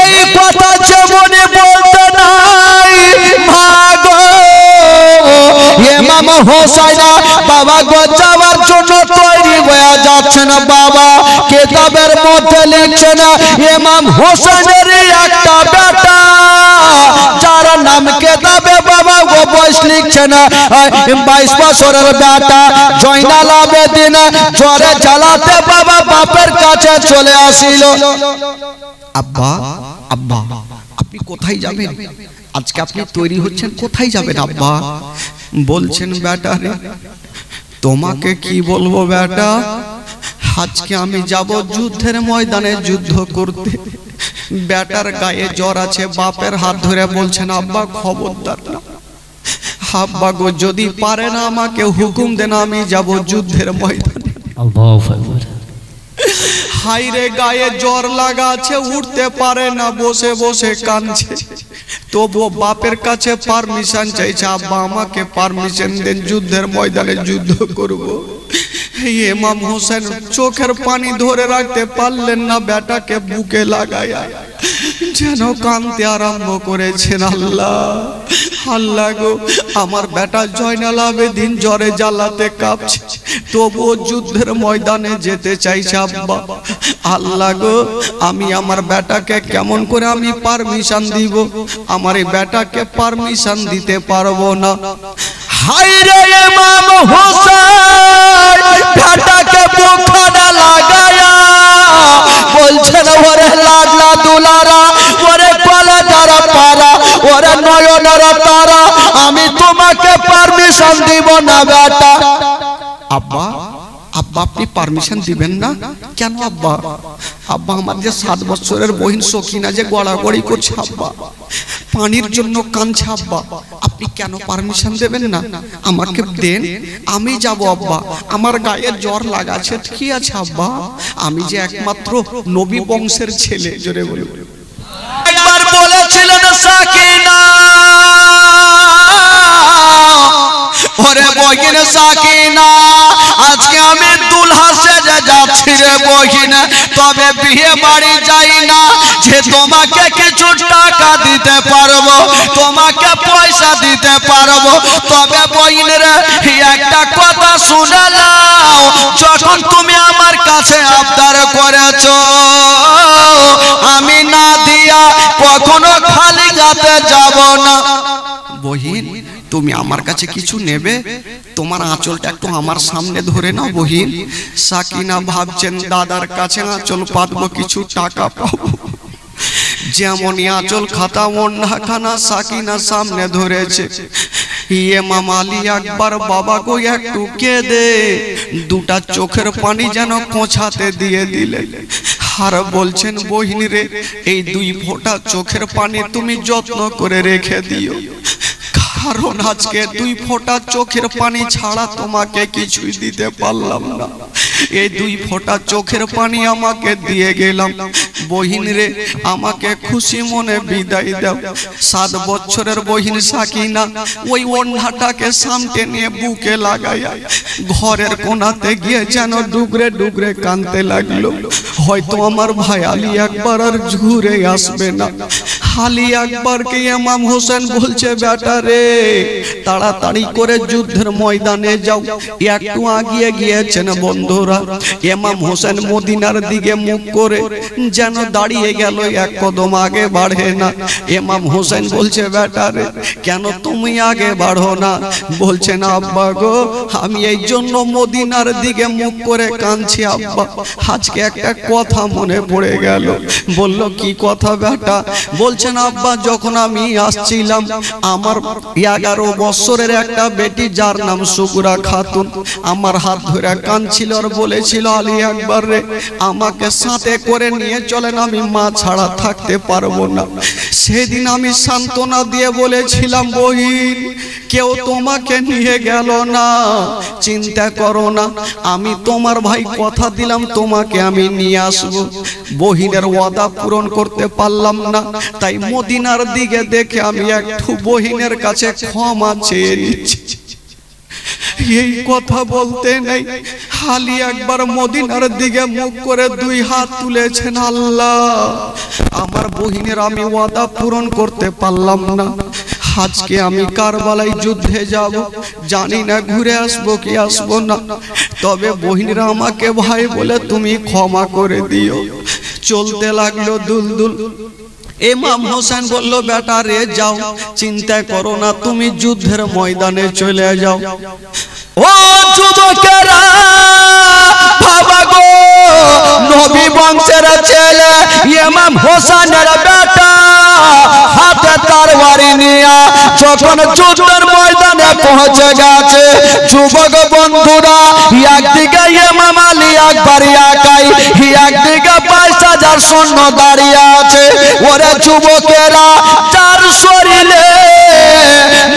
এই কথা যেমনি বলতে নাই ভাগো ইমাম হোসেন বাবা গো যাওয়ার জন্য তৈরি হয়ে যাচ্ছেন। বাবা কিতাবের মধ্যে লিখছেন ইমাম হোসেনের একটা বেটা যার নাম কিতাবে বাবা গো বয়স লিখছেন 22 বছরের বেটা জয়নাল আবেদিন জ্বরে জ্বালাতে বাবা বাপের কাছে চলে আসিল। আব্বা আব্বা আপনি কোথায় যাবেন? আজকে আপনি তৈরি হচ্ছেন, কোথায় যাবেন আব্বা? বলছেন বেটা রে তোমাকে কি বলবো বেটা, আজকে আমি যাব যুদ্ধের ময়দানে যুদ্ধ করতে। বেটার গায়ে জ্বর আছে, বাপের হাত ধরে বলছেন আব্বা খবরদার না, আব্বা গো যদি পারে না আমাকে হুকুম দেন আমি যাব যুদ্ধের ময়দানে। হাইরে গায়ে জ্বর লাগা আছে, উঠতে পারে না, বসে বসে কাঁদছে। তবু বাপের কাছে পারমিশন চাইছে, আব্বা আমাকে পারমিশন দেন যুদ্ধের ময়দানে যুদ্ধ করব। ইমাম হোসেন চোখের পানি ধরে রাখতে পারলেন না, বেটাকে বুকে লাগায়া যেন কাঁদতে আরম্ভ করেছেন। আল্লাহ আল্লাহ গো আমার বেটা জয়নাল আবেদিন জ্বরে জ্বালাতে কাঁপছে, তবুও যুদ্ধের ময়দানে যেতে চাইছে। আব্বা আল্লাহ গো আমি আমার বেটাকে কেমন করে আমি পারমিশন দিব, আমার এই বেটাকে পারমিশন দিতে পারবো না। হায়রে ইমাম হোসেন বেটাকে বুকখানা লাগায়া বলছেন ওরে লাডলা দুলারা, ওরে কলেজারা পারা, ওরে নয়নারা তারা, আমি তোমাকে পারমিশন দিব না বেটা। আব্বা আব্বা আপনি পারমিশন দিবেন না কেন আব্বা? আব্বা আমার যে 7 বছরের বহিন সখিনা যে গড়াগড়ি করছে আব্বা, পানির জন্য কাঁদছে আব্বা, আপনি কেন পারমিশন দেবেন না? আমাকে দেন, আমি যাব আব্বা। আমার গায়ে জ্বর লাগাছে, কি আছে আব্বা, আমি যে একমাত্র নবী বংশের ছেলে। জোরে বলুন। একবার বলেছিলেন সাকিনা, ওরে বহিন সাকিনা আজকে আমি দুলহা সেজে যাচ্ছি রে বহিন, তবে বিয়ে বাড়ি যাই না যে তোমাকে কিছু টাকা দিতে পারবো, তোমাকে পয়সা দিতে পারবো, তবে বহিন রে একটা কথা শুনে নাও, যখন তুমি আমার কাছে আবদার করেছো আমি না দিয়া কখনো খালি হাতে যাব না। বহিন তুমি আমার কাছে কিছু নেবে, তোমার আঁচলটা একটু আমার সামনে ধরে নাও বহিন। সাকিনা ভাবছেন দাদার কাছে আঁচল পাতবো, কিছু টাকা পাবো। যেমনই আঁচল খাতা ওন্নাখানা সাকিনা সামনে ধরেছে, ইমাম আলী আকবর বাবা গো একটু কেঁদে দুটা চোখের পানি যেন কোঁচাতে দিয়ে দিলেন। আর বলছেন বহিন রে এই 2 ফোঁটা চোখের পানি তুমি যত্ন করে রেখে দিও, কারণ আজকে 2 ফোঁটা চোখের পানি ছাড়া তোমাকে কিছুই দিতে পারলাম না। এই 2 ফোঁটা চোখের পানি আমাকে দিয়ে গেলাম, বহিন রে আমাকে খুশি মনে বিদায় দাও। 7 বছরের বহিন সাকিনা ওই ওন্নাটাকে সামনে নিয়ে বুকে লাগায়া ঘরের কোণাতে গিয়ে যেন ডুগরে ডুগরে কাঁদতে লাগলো। হয়তো আমার ভাই আলী আকবর আর ঘুরে আসবে না। আলী আকবরকে ইমাম হোসেন বলছে বেটা রে তাড়াতাড়ি করে যুদ্ধের ময়দানে যাও। একটু আগিয়ে গিয়েছেন বন্ধুরা, ইমাম হোসেন মদিনার দিকে মুখ করে যেন দাঁড়িয়ে গেল, 1 কদম আগে বাড়ে না। ইমাম হোসেন বলছে বেটা রে কেন তুমি আগে বাড়ো না? বলছেন আব্বা গো আমি এই জন্য মদিনার দিকে মুখ করে কাঁদছি আব্বা, আজকে একটা কথা মনে পড়ে গেল। বলল কি কথা বেটা? বলছেন আব্বা যখন আমি আসছিলাম আমার 11 বছরের একটা বেটি যার নাম সুকুরা খাতুন আমার হাত ধরে কাঁদছিল আর বলেছিল আলী আকবর রে আমাকে সাথে করে নিয়ে চলেন, আমি মা ছাড়া থাকতে পারবো না। সেদিন আমি সান্ত্বনা দিয়ে বলেছিলাম বহিন কেউ তোমাকে নিয়ে গেল না, চিন্তা করো না, আমি তোমার ভাই কথা দিলাম তোমাকে আমি নিয়ে আসবো। বহিনের ওয়াদা পূরণ করতে পারলাম না, তাই মদিনার দিকে দেখে আমি একটু বহিনের কাছে ক্ষমা চেয়ে নিচ্ছি। এই কথা বলতে নেই আলী একবার মদিনার দিকে মুখ করে দুই হাত তুলেছেন, আল্লাহ আমার বহিনের আমি ওয়াদা পূরণ করতে পারলাম না, আজকে আমি কারবালায় যুদ্ধে যাব, জানি না ঘুরে আসবো কি আসবো না, তবে বহিনীরা আমাকে ভাই বলে তুমি ক্ষমা করে দিও। চলতে লাগলো দুলদুল। ইমাম হোসেন বলল, বেটা রে যাও, চিন্তা করো না, তুমি যুদ্ধের ময়দানে চলে যাও। ও যুবকেরা বাবা গো, নবী বংশের ছেলে ইমাম হোসেনের বেটা হাতে তরবারি নিয়ে যখন যুদ্ধের ময়দানে পৌঁছে গেছে, যুবক বন্ধুরা একদিকে ইমাম আলী আকবর একাই, একদিকে 22,000 সৈন্য দাঁড়িয়ে আছে। ওরে যুবকেরা, যার শরীরে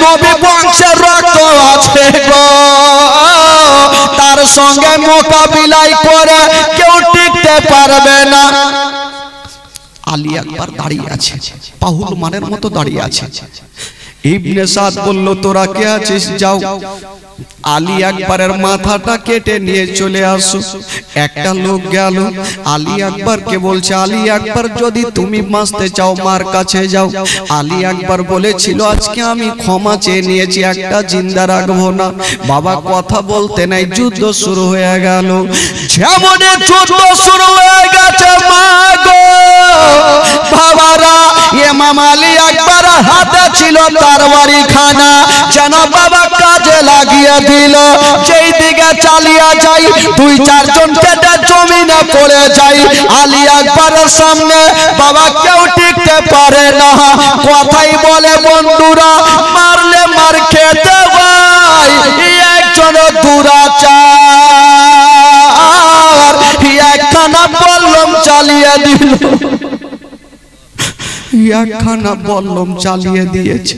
নবী বংশের রক্ত আছে গো, তার সঙ্গে মোকাবিলায় করে কেউ টিকতে পারবে না। আলী আকবর দাঁড়িয়ে আছে, পাহুল মানের মতো দাঁড়িয়ে আছে। ইবনে সাদ বলল, তোরা কে আছিস, যাও আলী আকবরের মাথাটা কেটে নিয়ে চলে আসো। একটা লোক গেল, আলী আকবরকে বলছে, আলী আকবর যদি তুমি বাঁচতে চাও মার কাছে যাও। আলী আকবর বলেছিল, আজকে আমি ক্ষমা চেয়ে নিয়েছি, একটা জিন্দা রাখবো না। বাবা কথা বলতে নাই, যুদ্ধ শুরু হয়ে গেল। যেমন যুদ্ধ শুরু হয়ে গেছে মা গো বাবারা, ইমাম আলী আকবর হাতে ছিল তরবারি খানা, যেন বাবা কাজে লাগিয়ে দিল। যেই দিকে চালিয়ে যাই, 2-4 জন কেটে জমিনে পড়ে যাই। আলী আকবরের সামনে বাবা কেউ টিকতে পারে না। কথাই বলে বন্ধুরা, মারলে মার খেতে হয়, একজন দুরাচার একখানা বল্লম চালিয়ে দিল, একখানা বল্লম চালিয়ে দিয়েছে।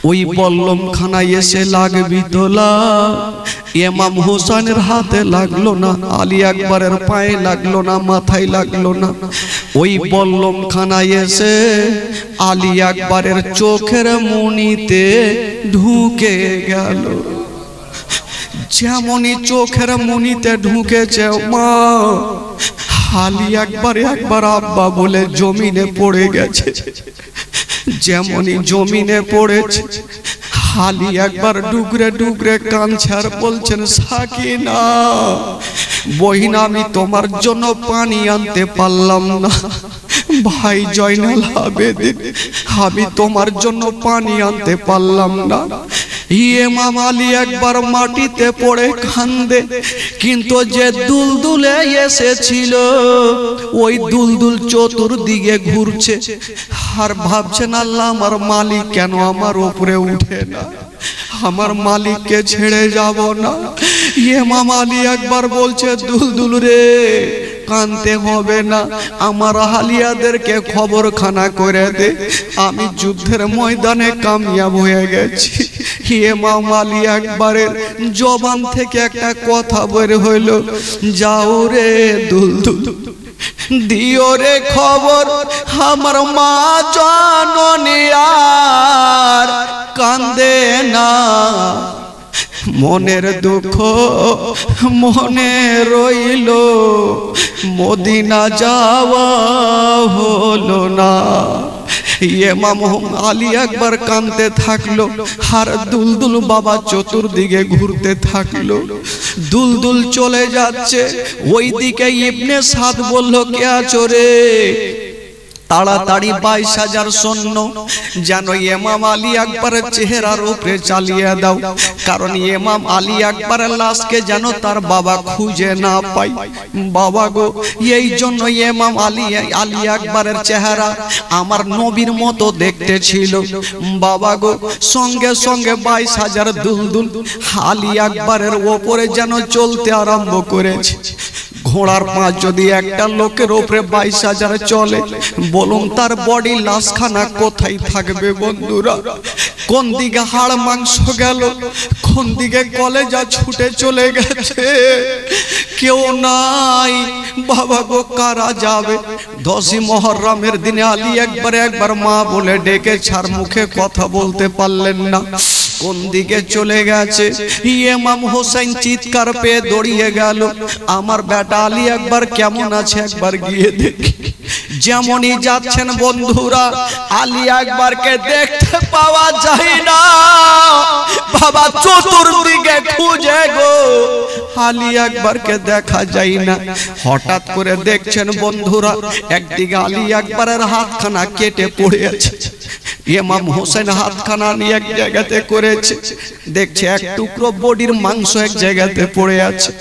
ওই বল্লম খানায় এসে লাগবি তোলা, ইমাম হোসেনের হাতে লাগলো না, আলী আকবরের পায়ে লাগলো না, মাথায় লাগলো না। ওই বল্লম খানায় এসে আলী আকবরের চোখের মণিতে ঢুকে গেল। যেমনই চোখের মণিতে ঢুকেছে মা, আলী আকবর একবার আব্বা বলে জমিনে পড়ে গেছে। যেমনই জমিনে পড়েছে, আলী একবার ডুগরে ডুগরে কাঁদছে আর বলছেন, সাকিনা বহিন, আমি তোমার জন্য পানি আনতে পারলাম না। ভাই জয়নাল আবেদিন, আমি তোমার জন্য পানি আনতে পারলাম না। ইমাম আলী একবার মাটিতে পড়ে কান্দে, কিন্তু যে দুলদুলে এসেছিল ওই দুলদুল চতুর্দিকে ঘুরছে আর ভাবছেন, আল্লাহ আমার মালিক কেন আমার উপরে উঠে না, আমার মালিককে ছেড়ে যাব না। ইমাম আলী একবার বলছে, দুলদুল রে কানতে হবে না, আমার আহলিয়াদেরকে খবরখানা করে দে, আমি যুদ্ধের ময়দানে কামিয়াব হয়ে গেছি। ইমাম আলী আকবরের জবান থেকে একটা কথা বের হইল, যাও রে দুলদুল, দিও রে খবর, আমার মা জননী আর কান্দে না, মনের দুঃখ মনে রইল, মদিনা যাওয়া হলো না। ইমাম আলী আকবর কাঁদতে থাকলো আর দুলদুল বাবা চতুর্দিকে ঘুরতে থাকলো। দুলদুল চলে যাচ্ছে, ওইদিকে ইবনে সাদ বলল, কে আছো রে? তাড়াতাড়ি 22,000 সৈন্য যেন ইমাম আলী আকবরের চেহারার উপরে চালিয়ে দাও, কারণ ইমাম আলী আকবরের লাশকে যেন তার বাবা খুঁজে না পায়। বাবা গো, এই জন্য ইমাম আলী আকবরের চেহারা আমার নবীর মতো দেখতে ছিল। বাবা গো, সঙ্গে সঙ্গে 22,000 দুলদুল আলী আকবরের ওপরে যেন চলতে আরম্ভ করেছে। ঘোড়ার পাঁচ যদি একটা লোকের উপরে 22,000 চলে, বলুন তার বডি লাশখানা কোথায় থাকবে বন্ধুরা? কোন দিকে হাড় মাংস গেল, কোন দিকে কলেজা ছুটে চলে গেছে, কেউ নাই। বাবা গো, কারা যাবে? 10ই মুহররমের দিনে আলী একবার মা বলে ডেকে ছাড়, মুখে কথা বলতে পারলেন না। কোন দিকে চলে গেছে। ইমাম হোসেন চিৎকার পেয়ে দৌড়িয়ে গেল, আমার বেটা আলী আকবর কেমন আছে একবার গিয়ে দেখি। যেমনই যাচ্ছেন বন্ধুরা, আলী আকবরকে দেখতে পাওয়া যায় না। বাবা চতুর্দিকে খুঁজে গো, আলী আকবরকে দেখা যায় না। হঠাৎ করে দেখছেন বন্ধুরা, একদিকে আলী আকবরের হাতখানা কেটে পড়ে আছে। ইমাম হোসেন হাতখানা নিয়ে এক জায়গাতে করেছে, দেখছে এক টুকরো বডির মাংস এক জায়গাতে পড়ে আছে।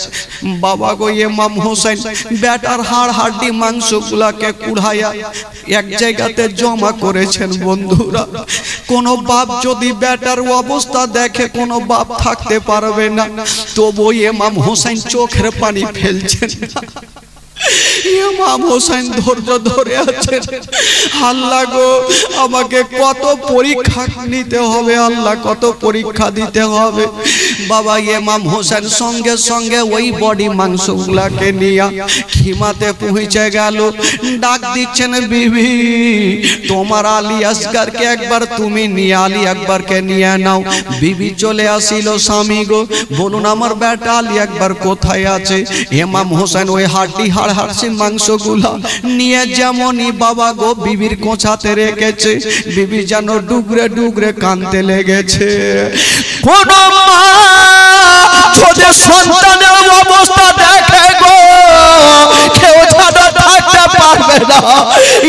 বাবা গো, ইমাম হোসেন বেটার হাড় হাড্ডি মাংসগুলাকে কুড়াইয়া এক জায়গাতে জমা করেছেন। বন্ধুরা, কোন বাপ যদি বেটার অবস্থা দেখে, কোন বাপ থাকতে পারবে না, তবু ইমাম হোসেন চোখের পানি ফেলছেন। ইমাম হোসেন ধৈর্য ধরে আছেন। আল্লাহ গো, আমাকে কত পরীক্ষা নিতে হবে, আল্লাহ কত পরীক্ষা দিতে হবে। বাবা ইমাম হোসেন সঙ্গে সঙ্গে ওই বডি মাংসগুলাকে নিয়ে খিমাতে পৌঁছে গেল। ডাক দিচ্ছেন, বিবি তোমার আলী আসগরকে একবার তুমি নিয়ে আলী আকবরকে নিয়ে নাও। বিবি চলে আসিল, স্বামী গো বলুন আমার বেটা আলী আকবর কোথায় আছে? ইমাম হোসেন ওই হাড্ডি হাড় হাড়সি মাংসগুলা নিয়ে যেমনই বাবা গো বিবির কোঁচাতে রেখেছে, বিবি যেন ডুগরে ডুগরে কাঁদতে লেগেছে। কোন মা যদি সন্তানের অবস্থা দেখে গো, কেউ ছাড়া থাকতে পারবে না।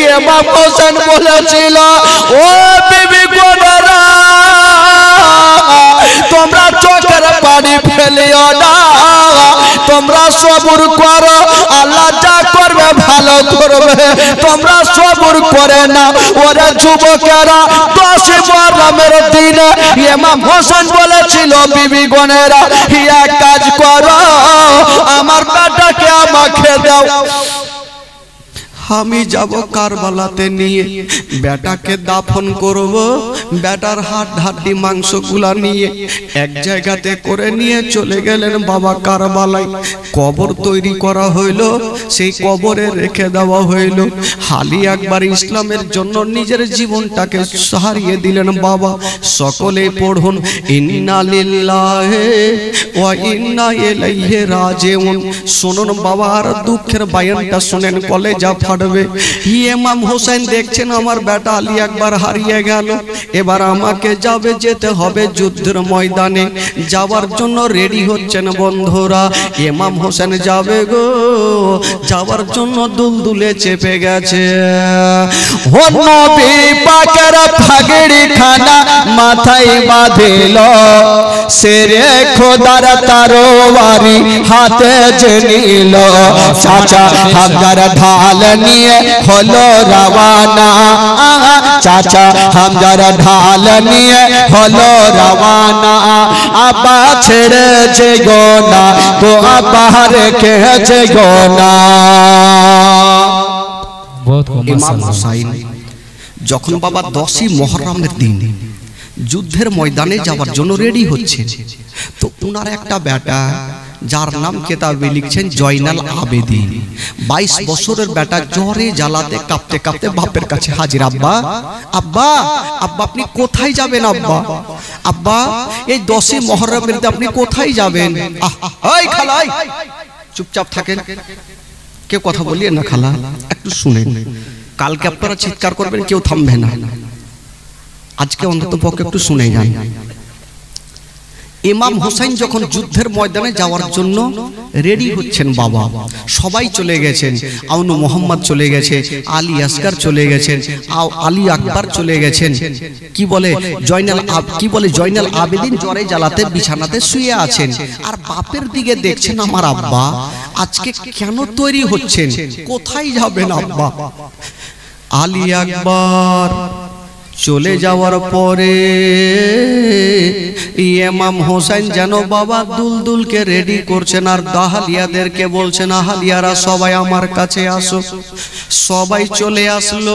ইমাম হোসেন বলেছিল, ও বিবি গোনারা, তোমরা চোখের পানি ফেলিও না, তোমরা সবুর করো, আল্লাহ যা করবে ভালো করবে, তোমরা সবুর করে না। ওরে যুবকেরা, 10 মুহররমের দিনে ইমাম হোসেন বলেছিল, বিবি গনেরা এক কাজ করো, আমার বেটাকে আমাকে দাও, আমি যাব কারবালাতে নিয়ে বেটাকে দাফন করব। বেটার হাড় হাড্ডি মাংসগুলা নিয়ে এক জায়গাতে করে নিয়ে চলে গেলেন বাবা কারবালায়। কবর তৈরি করা হইল, সেই কবরে রেখে দেওয়া হইল। আলী আকবর ইসলামের জন্য নিজের জীবনটাকে হারিয়ে দিলেন। বাবা সকলেই পড়ুন, ইন্না লিল্লাহি ওয়া ইন্না ইলাইহি রাজিউন। শুনুন বাবা, আর দুঃখের বয়ানটা শুনেন, কলেজা ফাটবে। ইমাম হোসেন দেখছেন আমার বেটা আলী আকবর হারিয়ে গেল, এবার আমাকে যেতে হবে যুদ্ধের ময়দানে। যাওয়ার জন্য রেডি হচ্ছেন বন্ধুরা। ইমাম হোসেন যাবে গো, যাওয়ার জন্য দুলদুলে চেপে গেছে। ও নবী পাকের পাগড়ি খানা মাথায় বাঁধিল, শেরে খোদার তরবারি হাতে নিল। চাচা হামদার ঢাল নিয়ে হলো রওয়ানা, চাচা হামদার ঢাল নিয়ে হলো রওয়ানা। আব্বা ছেড়েছে গো না, তো আব্বা রেখেছে গো না। ইমাম হুসাইন যখন বাবা 10ই মুহররমের দিন যুদ্ধের ময়দানে যাওয়ার জন্য রেডি হচ্ছে, তো উনার একটা বেটা যার নাম কেতাবে লিখছেন জয়নাল আবেদিন, 22 বছরের বেটা জ্বরে জ্বালাতে কাঁপতে কাঁপতে বাপের কাছে হাজির। আব্বা আব্বা আব্বা আপনি কোথায় যাবেন? আব্বা আব্বা এই 10ই মুহররমের দিন আপনি কোথায় যাবেন? এই খালা, চুপচাপ থাকেন, কেউ কথা বলিয়ে না, খালা একটু শুনেন। কালকে আপনারা চিৎকার করবেন, কেউ থামবে না, আজকে অন্তত পক্ষে একটু শুনে যান। ইমাম হোসেন যখন যুদ্ধের ময়দানে যাওয়ার জন্য রেডি হচ্ছেন, বাবা সবাই চলে গেছেন। আউনু মোহাম্মদ চলে গেছে, আলী আসগর চলে গেছেন, আলী আকবর চলে গেছেন। কি বলে জয়নাল আবেদিন জ্বরে জ্বালাতে বিছানাতে শুয়ে আছেন। আর বাপের দিকে দেখছেন আমার আব্বা আজকে কেন তৈরি হচ্ছেন, কোথায় যাবেন আব্বা? আলী আকবর চলে যাওয়ার পরে ইমাম হোসেন যেন বাবা দুলদুলকে রেডি করছেন, আর দাহালিয়াদেরকে বলছেন, আহালিয়ারা সবাই আমার কাছে আসো। সবাই চলে আসলো।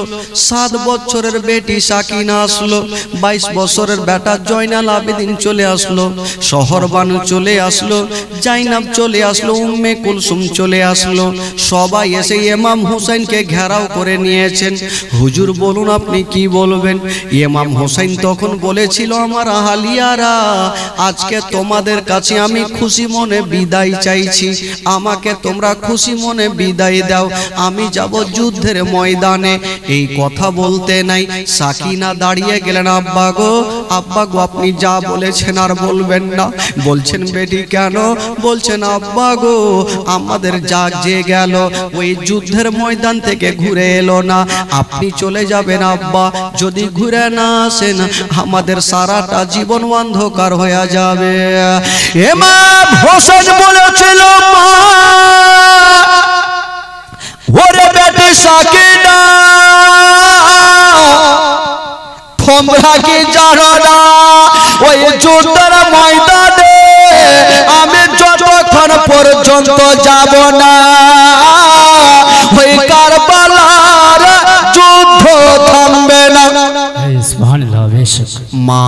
7 বছরের বেটি সাকিনা আসলো, 22 বছরের বেটা জয়নাল আবেদিন চলে আসলো, শহরবানু চলে আসলো, জাইনাব চলে আসলো, উম্মে কুলসুম চলে আসলো। সবাই এসে ইমাম হোসেনকে ঘেরাও করে নিয়েছেন। হুজুর বলুন আপনি কি বলবেন? ইমাম হোসেন তখন বলেছিল, আমার আহালিয়ারা, আজকে তোমাদের কাছে আমি খুশি মনে বিদায় চাইছি, আমাকে তোমরা খুশি মনে বিদায় দাও, আমি যাব যুদ্ধের ময়দানে। এই কথা বলতে নাই সাকিনা দাঁড়িয়ে গেলেন, আব্বা গো, আব্বা গো, আপনি যা বলেছেন আর বলবেন না। বলছেন বেটি কেন? বলছেন আব্বা গো, আমাদের যা যে গেল ওই যুদ্ধের ময়দান থেকে ঘুরে এলো না, আপনি চলে যাবেন আব্বা, যদি ঘুরে না আসেন আমাদের সারাটা জীবন অন্ধকার হয়ে যাবে। ইমাম হোসেন বলেছিল, মা ওরে বেটি সাকিনা, তোমরা কি জানো না ওই যুদ্ধের ময়দানে আমি যতক্ষণ পর্যন্ত যাব না ওই কারবালার যুদ্ধ থামবে না। মা,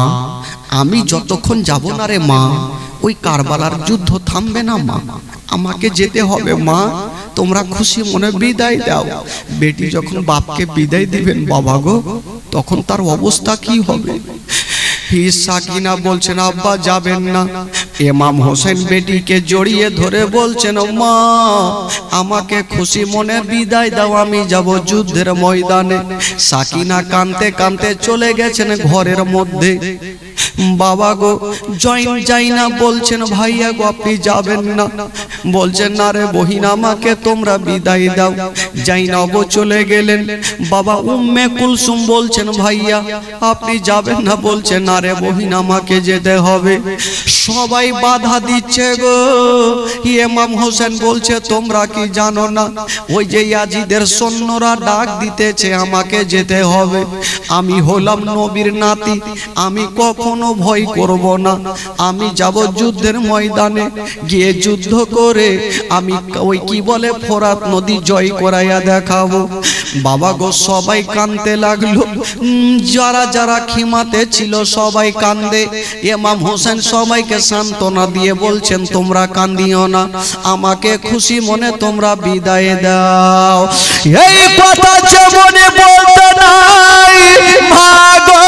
আমি যতক্ষণ যাব না রে মা, ওই কারবালার যুদ্ধ থামবে না মা, আমাকে যেতে হবে মা, তোমরা খুশি মনে বিদায় দাও। বেটি যখন বাপকে বিদায় দিবেন বাবা গো, তখন তার অবস্থা কি হবে? সাকিনা বলছেন, আব্বা যাবেন না। ইমাম হোসেন বেটিকে জড়িয়ে ধরে বলছেন, মা আমাকে খুশি মনে বিদায় দাও, আমি যাব যুদ্ধের ময়দানে। সাকিনা কাঁদতে কাঁদতে চলে গেছেন ঘরের মধ্যে। বাবা গো যাই না, বলছেন ভাইয়া গো আপনি যাবেন না। বলছেন না রে বহিন, আমাকে তোমরা বিদায় দাও। জাইনব চলে গেলেন। বাবা উম্মে কুলসুম বলছেন, ভাইয়া আপনি যাবেন না। বলছেন না রে বহিন, আমাকে যেতে হবে। সবাই বাধা দিচ্ছে গো। ইমাম হোসেন বলছে, তোমরা কি জানো না ওই যে ইয়াজিদের সৈন্যরা ডাক দিতেছে, আমাকে যেতে হবে। আমি হলাম নবীর নাতি, আমি কখনো ভয় করব না, আমি যাব যুদ্ধের ময়দানে, গিয়ে যুদ্ধ করে আমি ওই কি বলে ফোরাত নদী জয় করাইয়া দেখাবো। বাবা গো সবাই কাঁদতে লাগলো, যারা যারা খিমাতে ছিল সবাই কান্দে। ইমাম হোসেন সবাইকে সান্ত্বনা দিয়ে বলছেন, তোমরা কান্দিও না, আমাকে খুশি মনে তোমরা বিদায় দাও। এই কথা যেমনে বলতে নাই ভাগো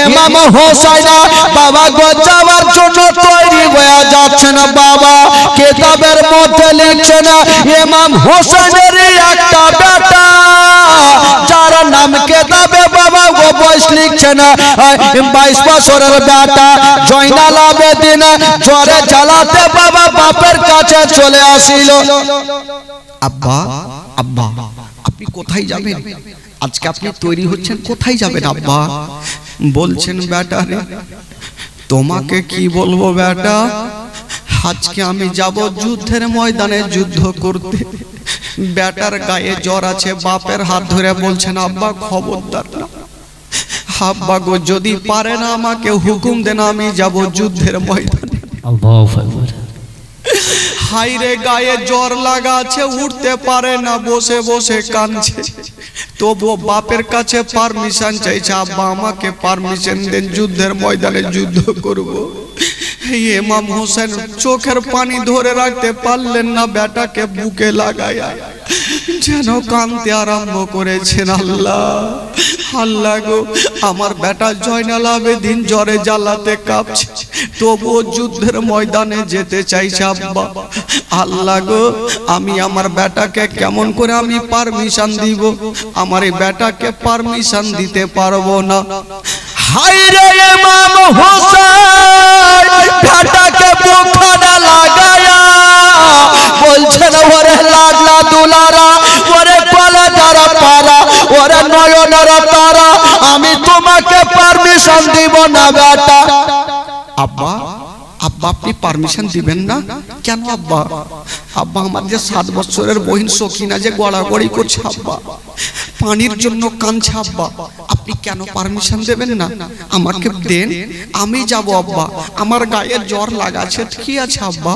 ইমাম হোসেন বাবা গো যাওয়ার জন্য তৈরি হয়ে যাচ্ছেন। বাবা কিতাবের মধ্যে লিখছেন, ইমাম হোসেনের একটা বেটা যার নাম কিতাবে বাবা গো বয়স লিখছেন 22 বছরের বেটা জয়নাল আবেদিন জ্বরে জ্বালাতে বাবা বাপের কাছে চলে আসিল। আব্বা আব্বা আপনি কোথায় যাবেন? আজকে আপনি তৈরি হচ্ছেন, কোথায় যাবেন আব্বা? বলছেন, বেটা রে তোমাকে কি বলবো বেটা, আজকে আমি যাব যুদ্ধের ময়দানে যুদ্ধ করতে। বেটার গায়ে জ্বর আছে, বাপের হাত ধরে বলছেন, আব্বা খবরদার না, আব্বা গো যদি পারে না আমাকে হুকুম দেন, আমি যাব যুদ্ধের ময়দানে। হাইরে গায়ে জ্বর লাগা আছে, উঠতে পারে না, বসে বসে কাঁদছে। তবুও বাপের কাছে পারমিশন চাইছে, আব্বা আমাকে পারমিশন দেন, যুদ্ধের ময়দানে যুদ্ধ করব। ইমাম হোসেন চোখের পানি ধরে রাখতে পারলেন না, বেটাকে বুকে লাগায়া যেন কাঁদতে আরম্ভ করেছেন। আল্লাহ আল্লাহ গো, আমার বেটা জয়নাল আবেদিন জ্বরে জ্বালাতে কাঁপছে, তবুও যুদ্ধের ময়দানে যেতে চাইছে। আব্বা আল্লাহ গো, আমি আমার বেটাকে কেমন করে আমি পারমিশন দিব? আমার এই বেটাকে পারমিশন দিতে পারবো না। হায়রে ইমাম হোসেন বেটাকে বুকখানা লাগায়া বলছেন, ওরে লাগলা দুলারা, ওরে কলেজারা পারা, ওরে নয়নারা তারা, আমি তোমাকে পারমিশন দিব না বেটা। আব্বা আব্বা আপনি পারমিশন দিবেন না কেন আব্বা? আব্বা আমার যে 7 বছরের বহিন সখিনা যে গড়াগড়ি করছে আব্বা, পানির জন্য কাঁদছে আব্বা, আপনি কেন পারমিশন দেবেন না? আমাকে দেন, আমি যাব আব্বা, আমার গায়ে জ্বর লাগাছে, কি আছে আব্বা,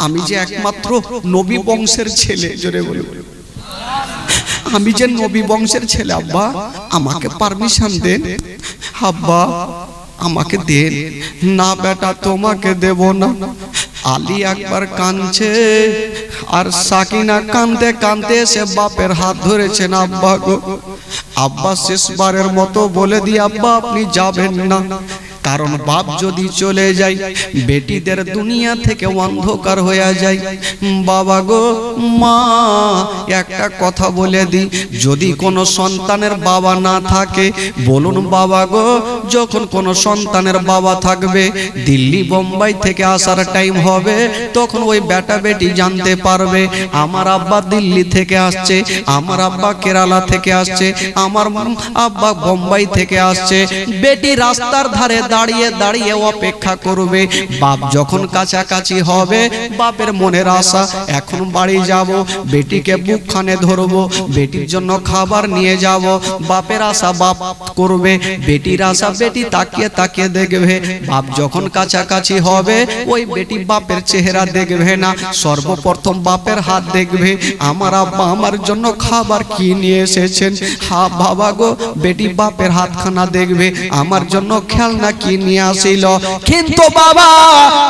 আমি যে একমাত্র নবী বংশের ছেলে, জোরে বলুন, আমি যে নবী বংশের ছেলে আব্বা, আমাকে পারমিশন দেন আব্বা, আমাকে দেন না। বেটা তোমাকে দেব না। আলী একবার কাঁদছে আর সাকিনা কাঁদতে কাঁদতে এসে বাপের হাত ধরেছেন। আব্বা গো আব্বা শেষবারের মতো বলে দিয়ে আব্বা আপনি যাবেন না, কারণ বাপ যদি চলে যায় বেটিদের দুনিয়া থেকে অন্ধকার হয়ে যায়। বাবা গো মা একটা কথা বলে দি, যদি কোনো সন্তানের বাবা না থাকে বলুন বাবা গো, যখন কোনো সন্তানের বাবা থাকবে দিল্লি বোম্বাই থেকে আসার টাইম হবে, তখন ওই বেটা বেটি জানতে পারবে আমার আব্বা দিল্লি থেকে আসছে, আমার আব্বা কেরালা থেকে আসছে, আমার আব্বা বোম্বাই থেকে আসছে। বেটি রাস্তার ধারে দাঁড়িয়ে দাঁড়িয়ে অপেক্ষা করবে, বাপ যখন কাছাকাছি হবে বাপের মনের আশা এখন বাড়ি যাব, বেটিকে বুকখানে ধরবো, বেটির জন্য খাবার নিয়ে যাব, বাপের আশা বাপ করবে, বেটির আশা বেটি তাকিয়ে তাকিয়ে দেখবে। বাপ যখন কাছাকাছি হবে ওই বেটি বাপের চেহারা দেখবে না, সর্বপ্রথম বাপের হাত দেখবে, আমার আব্বা আমার জন্য খাবার কি নিয়ে এসেছেন। হা বাবা গো, বেটি বাপের হাতখানা দেখবে, আমার জন্য খেলনা কি নিয়ে আসিল। কিন্তু বাবা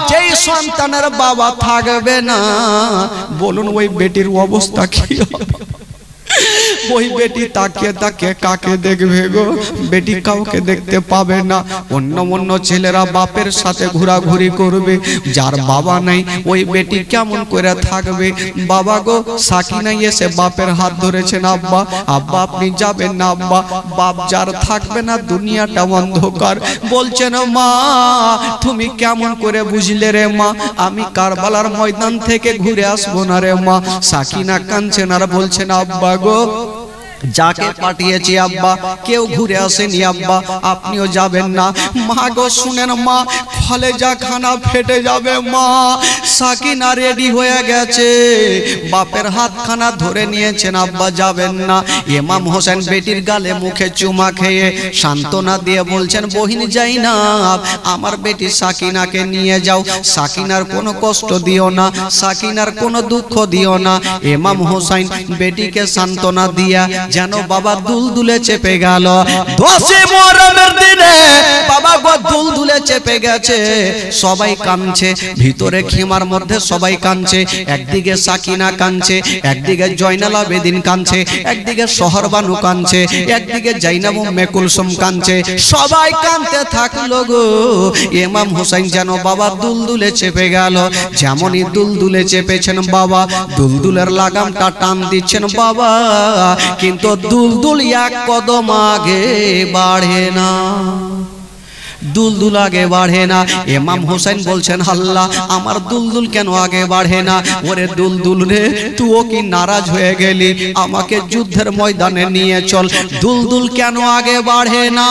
যেই সন্তানের বাবা থাকবে না বলুন ওই বেটির অবস্থা কি হবে? ওই বেটি তাকিয়ে তাকিয়ে কাকে দেখবে গো? বেটি কাউকে দেখতে পাবে না, অন্য অন্য ছেলেরা বাপের সাথে ঘোরাঘুরি করবে, যার বাবা নাই ওই বেটি কেমন করে থাকবে? বাবা গো সাকিনা এসে বাপের হাত ধরেছেন, আব্বা আব্বা আপনি যাবেন না আব্বা, বাপ যার থাকবে না দুনিয়াটা অন্ধকার। বলছেন মা তুমি কেমন করে বুঝলে রে মা, আমি কারবালার ময়দান থেকে ঘুরে আসবো না রে মা। সাকিনা কাঁদছেন আর বলছেন আব্বা গো যাকে পাঠিয়েছি আব্বা কেউ ঘুরে আসেনি আব্বা, আপনিও যাবেন না। মা গো শুনেন মা, কলেজা খানা ফেটে যাবে মা। সাকিনা রেডি হয়ে গেছে, বাপের হাতখানা ধরে নিয়েছেন, আব্বা যাবেন না। ইমাম হোসেন বেটির গালে মুখে চুমা খেয়ে সান্ত্বনা দিয়ে বলছেন বহিন যাই না, আমার বেটি সাকিনাকে নিয়ে যাও, সাকিনার কোনো কষ্ট দিও না, সাকিনার কোনো দুঃখ দিও না। ইমাম হোসেন বেটিকে সান্ত্বনা দিয়া যেন বাবা দুলদুলে চেপে গেল। 10 মুহররমের দিনে বাবা গো দুলদুলে চেপে গেছে, সবাই কাঁদছে, ভিতরে খিমার মধ্যে সবাই কাঁদছে, একদিকে সাকিনা কাঁদছে, একদিকে জয়নাল আবেদিন কাঁদছে, একদিকে শহরবানু কাঁদছে, একদিকে জাইনাব উম্মে কুলসুম কাঁদছে, সবাই কাঁদতে থাকলো গো। ইমাম হোসেন যেন বাবা দুলদুলে চেপে গেল, যেমনই দুলদুলে চেপেছেন বাবা দুলদুলের লাগামটা টান দিচ্ছেন বাবা, কিন্তু দুলদুল এক কদম আগে বাড়ে না, দুলদুল আগে বাড়ে না। ইমাম হোসেন বলছেন আল্লাহ আমার দুলদুল কেন আগে বাড়ে না? ওরে দুলদুল রে তুইও কি নারাজ হয়ে গেলি? আমাকে যুদ্ধের ময়দানে নিয়ে চল। দুলদুল কেন আগে বাড়ে না?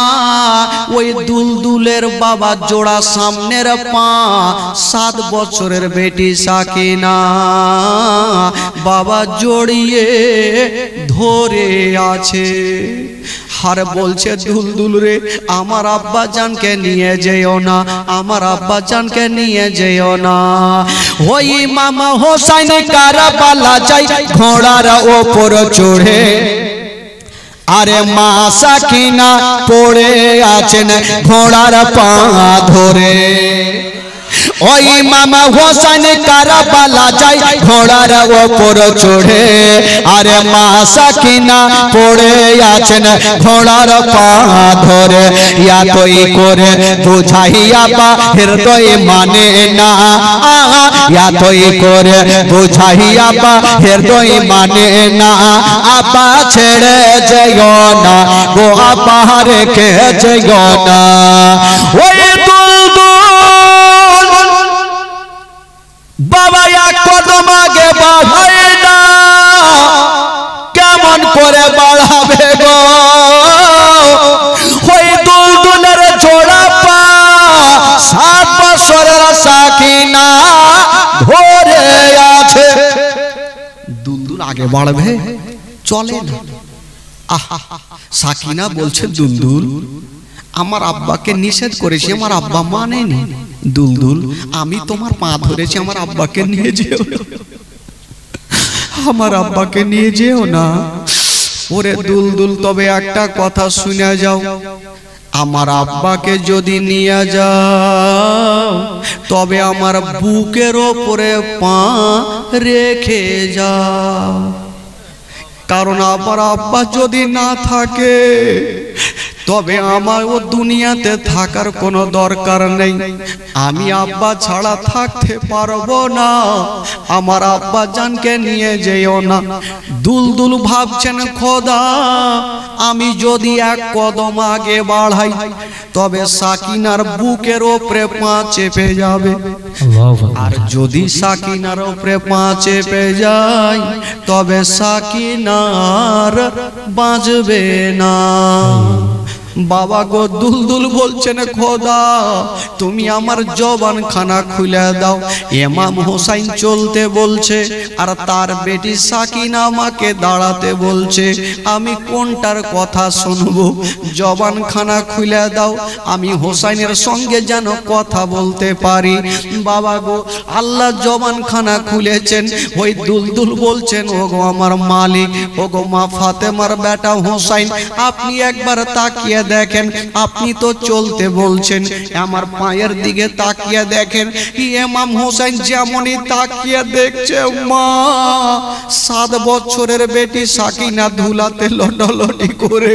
ওই দুলদুলের বাবা জোড়া সামনের পা, 7 বছরের বেটি সাকিনা বাবা জড়িয়ে ধরে আছে। আর বলছে দুলদুল রে আমার আব্বা জানকে নিয়ে যেও না, আমার আব্বা জানকে নিয়ে যেও না। ওই ইমাম হোসেন কারবালা যাই ঘোড়ার ওপর চড়ে, আরে মা সাকিনা পড়ে আছেন ঘোড়ার পা ধরে। ওই ইমাম হোসেন কারবালা যাই ঘোড়ার ওপর চড়ে, আরে মা সাকিনা পড়ে আছেন ঘোড়ার পা ধরে। ইয়াতই করে বুঝাইয়া বা হৃদয় মানে না, ইয়াতই করে বুঝাইয়া বা হৃদয় মানে না। আপা ছেড়ে যেও না গো, আপা রেখে যেও না। ওই বাবা এক কদম আগে বাড়ায় না, কেমন করে বাড়াবে গো? ওই দুলদুলের জোড়া পা 7 বছরের সাকিনা ধরে আছে। দুলদুল আগে বাড়বে চলে না। আহা সাকিনা বলছে দুলদুল আমার আব্বাকে নিষেধ করেছি, আমার আব্বা মানেনি। দুলদুল আমি তোমার পা ধরেছি, আমার আব্বাকে নিয়ে যেও না, আমার আব্বাকে নিয়ে যেও না। ওরে দুলদুল তবে একটা কথা শুনে যাও, আমার আব্বাকে যদি নিয়ে যাও তবে আমার বুকের ওপরে পা রেখে যাও। কারণ আমার আব্বা যদি না থাকে তবে আমার ও দুনিয়াতে থাকার কোনো দরকার নেই। আমি আব্বা ছাড়া থাকতে পারবো না। আমার আব্বা জানকে নিয়ে যেও না। দুলদুল ভাবছেন খোদা আমি যদি এক কদম আগে বাড়াই তবে সাকিনার বুকের ওপরে পা চেপে যাবে, আর যদি সাকিনার ওপরে পা চেপে যায় তবে সাকিনার বাঁচবে না। বাবা গো দুলদুল বলছেন খোদা তুমি আমার জবান খানা খুলে দাও। ইমাম হোসেন চলতে বলছে আর তার বেটি সাকিনা আমাকে দাঁড়াতে বলছে। আমি কোনটার কথা শুনবো? জবান খানা খুলে দাও, আমি হোসেনের সঙ্গে যেন কথা বলতে পারি। বাবা গো আল্লাহ জবান খানা খুলেছেন। ওই দুলদুল বলছেন ও গো আমার মালিক, ও গো মা ফাতেমার বেটা হোসেন আপনি একবার তাকিয়ে দেখেন, আপনি তো চলতে বলছেন, আমার পায়ের দিকে তাকিয়ে দেখেন। ইমাম হোসেন যেমনই তাকিয়ে দেখছে মা 7 বছরের বেটি সাকিনা ধুলাতে লটলটি করে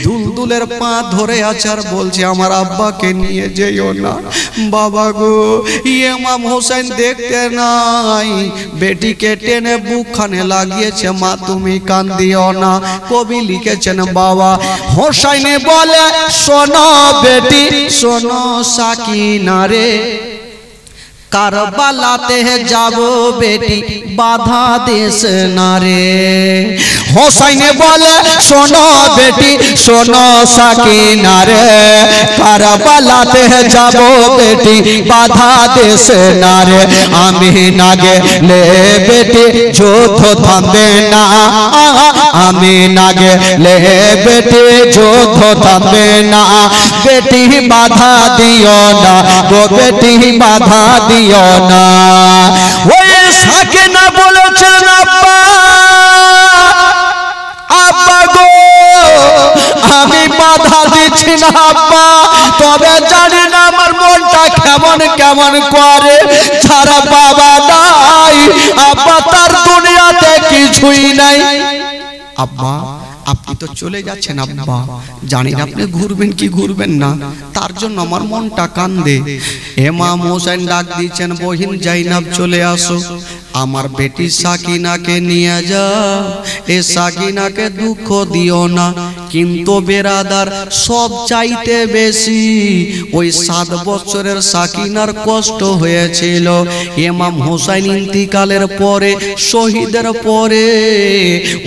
দুলদুলের পা ধরে আছে আর বলছে আমার আব্বাকে নিয়ে যেও না। বাবা গো ইমাম হোসেন দেখতে নাই, বেটিকে টেনে বুকখানে লাগিয়েছে। মা তুমি কান্দিও না। কবি লিখেছেন বাবা হোসেনে বলে শোনো বেটি শোনো সাকিনা রে, কারবালাতে যাব বেটি বাধা দেশ না রে। হোসেনে বলে শোনো বেটি শোনো সাকিনা রে, কারবালাতে যাব বেটি বাধা দেশ না রে। আমি না গেলে বেটি যুদ্ধ থামবে না, আমি না গেলে বেটি যুদ্ধ থামবে না। বেটি বাধা দিও না গো বেটি বাধা দিও না। ওই সাকিনা বলেছেন আব্বা আব্বা গো আমি বাধা দিচ্ছি না আব্বা, তবে জানি না আমার মনটা কেমন কেমন করে। যারা বাবা নাই আব্বা তার দুনিয়াতে কিছুই নাই। আব্বা আপনি তো চলে যাচ্ছেন আব্বা, জানি না আপনি ঘুরবেন কি ঘুরবেন না, তার জন্য আমার মনটা কান্দে। ইমাম হোসেন ডাক দিচ্ছেন বহিন জাইনাব চলে আসো, আমার বেটি সাকিনাকে নিয়ে যাও। এ সাকিনাকে দুঃখ দিও না। কিন্তু বেরাদার সব চাইতে বেশি ওই 7 বছরের সাকিনার কষ্ট হয়েছিল ইমাম হোসেন ইন্তিকালের পরে, শহীদের পরে।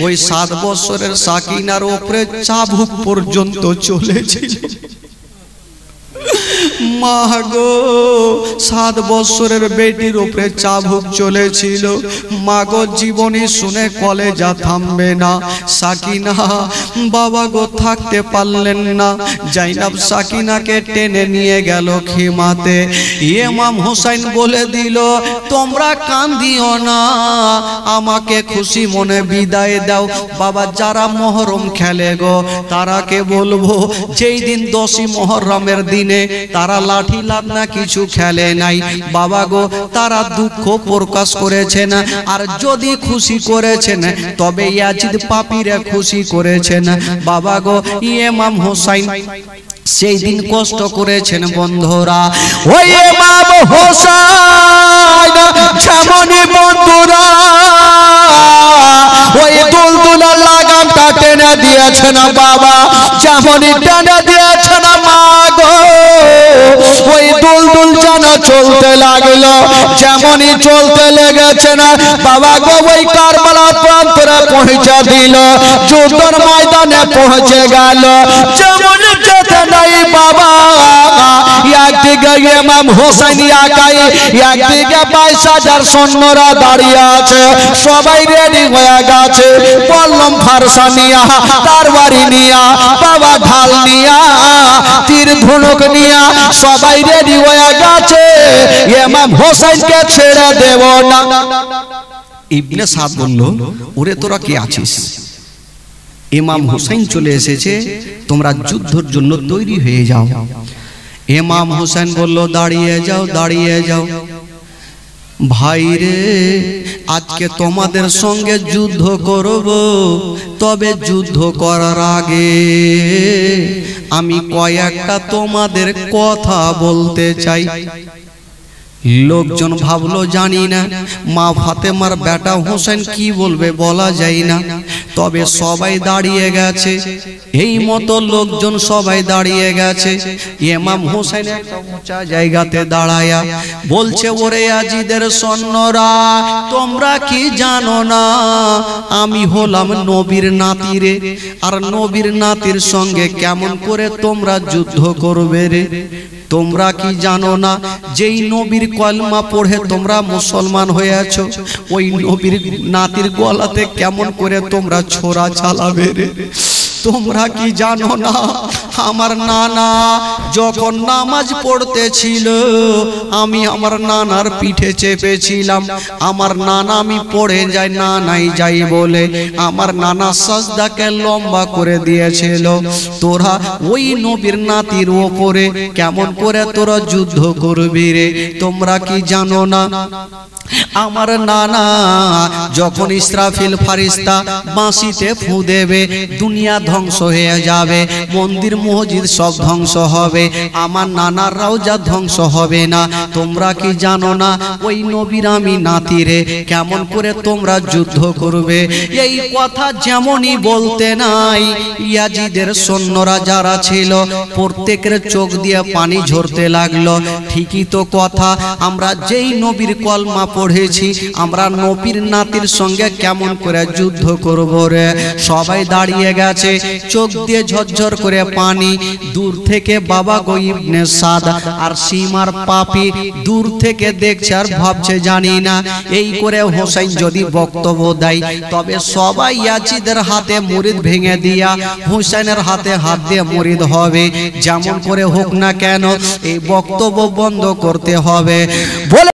ওই 7 বছরের সাকিনার উপরে চাবুক পর্যন্ত চলেছিল। মা গো 7 বছরের বেটির উপরে চাবুক চলেছিল। মা গো জীবনী শুনে কলেজা থামবে না। সাকিনা বাবা গো থাকতে পারলেন না, জাইনাব সাকিনাকে টেনে নিয়ে গেল খিমাতে। ইমাম হোসেন বলে দিল তোমরা কান্দিও না, আমাকে খুশি মনে বিদায় দাও। বাবা যারা মহরম খেলে গো তারাকে বলবো যেই দিন 10ই মহরমের দিনে তারা লাঠি লাদনা কিছু খেলে নাই বাবা গো, তারা দুঃখ প্রকাশ করেছেন। আর যদি খুশি করেছেন তবে ইয়াজিদ পাপীরা খুশি করেছেন বাবা গো। ইমাম হোসেন সেই দিন কষ্ট করেছেন বন্ধুরা। ওই ইমাম হোসেন যেমনই বন্ধুরা ওই দুলদুলা লাগামটা টেনে দিয়েছেন বাবা, যেমনই টেনে দিয়েছেন মা গো ওই দুলদুল যেন চলতে লাগলো। যেমনই চলতে লেগেছে না বাবা গো ওই কারবালা প্রান্তরে পৌঁছে দিল, যুদ্ধের ময়দানে পৌঁছে গেল। যেমন যেতে নাই বাবা একদিকে ইমাম হোসেন একাই, একদিকে 22,000 সৈন্যরা দাঁড়িয়ে আছে, সবাই রেডি হয়ে গেছে। পল্লম ফারসা নিয়া, তরবারি নিয়া, বাবা ঢাল নিয়া, তীর ধনুক নিয়া সবাই রেডি হয়ে গেছে। ইমাম হোসেনকে ছেড়ে দেব না। ইবনে সাদ বলল ওরে তোরা কে আছিস? ইমাম হোসেন চলে এসেছে, তোমরা যুদ্ধের জন্য তৈরি হয়ে যাও। ইমাম হোসেন বলল দাঁড়িয়ে যাও দাঁড়িয়ে যাও। ভাইরে আজকে তোমাদের সঙ্গে যুদ্ধ করব, তবে যুদ্ধ করার আগে আমি কয়েকটা তোমাদের কথা বলতে চাই। লোকজন ভাবলো জানি না মা ফাতেমার বেটা হোসেন কি বলবে বলা যায় না, তবে সবাই দাঁড়িয়ে গেছে। এই মতো লোকজন সবাই দাঁড়িয়ে গেছে। ইমাম হোসেন একটা উঁচা জায়গাতে দাঁড়ায়া বলছে, ওরে আজিদের সৈন্যরা, তোমরা কি জানো না আমি হলাম নবীর নাতি রে, আর নবীর নাতির সঙ্গে কেমন করে তোমরা যুদ্ধ করবে রে? তোমরা কি জানো না যেই নবীর কলমা পড়ে তোমরা মুসলমান হয়েছ, ওই নবীর নাতির গলাতে কেমন করে তোমরা ছোরা চালাবে রে? তোমরা কি জানো না আমার নানা যখন নামাজ পড়তেছিল আমি আমার নানার পিঠে চেপেছিলাম, আমার নানা আমি পড়ে যাই না নাই যাই বলে আমার নানা সাজদাকে লম্বা করে দিয়েছিল। তোরা ওই নবীর নাতির ওপরে কেমন করে তোরা যুদ্ধ করবি রে? তোমরা কি জানো না আমার নানা যখন ইসরাফিল ফারিস্তা বাঁশিতে ফু দেবে দুনিয়া ধ্বংস হয়ে যাবে, মন্দির মসজিদ সব ধ্বংস হবে, আমার নানার রওজা ধ্বংস হবে না। তোমরা কি জানো না ওই নবীর আমি নাতি রে, কেমন করে তোমরা যুদ্ধ করবে? এই কথা যেমনই বলতে নাই ইয়াজিদের সৈন্যরা যারা ছিল প্রত্যেকের চোখ দিয়ে পানি ঝরতে লাগলো। ঠিকই তো কথা, আমরা যেই নবীর কলমা পড়েছি আমরা নবীর নাতির সঙ্গে কেমন করে যুদ্ধ করব রে? সবাই দাঁড়িয়ে গেছে, চোখ দিয়ে ঝরঝর করে পানি। দূর থেকে বাবা ইবনে সাদ আর সীমার পাপি দূর থেকে দেখছে আর ভাবছে জানি না এই করে হোসেন যদি বক্তব্য দেয় তবে সবাই ইয়াজিদের হাতে মুরিদ ভেঙে দিয়া হোসেনের হাতে হাত দিয়ে মুরিদ হবে। যেমন করে হোক না কেন এই বক্তব্য বন্ধ করতে হবে বলে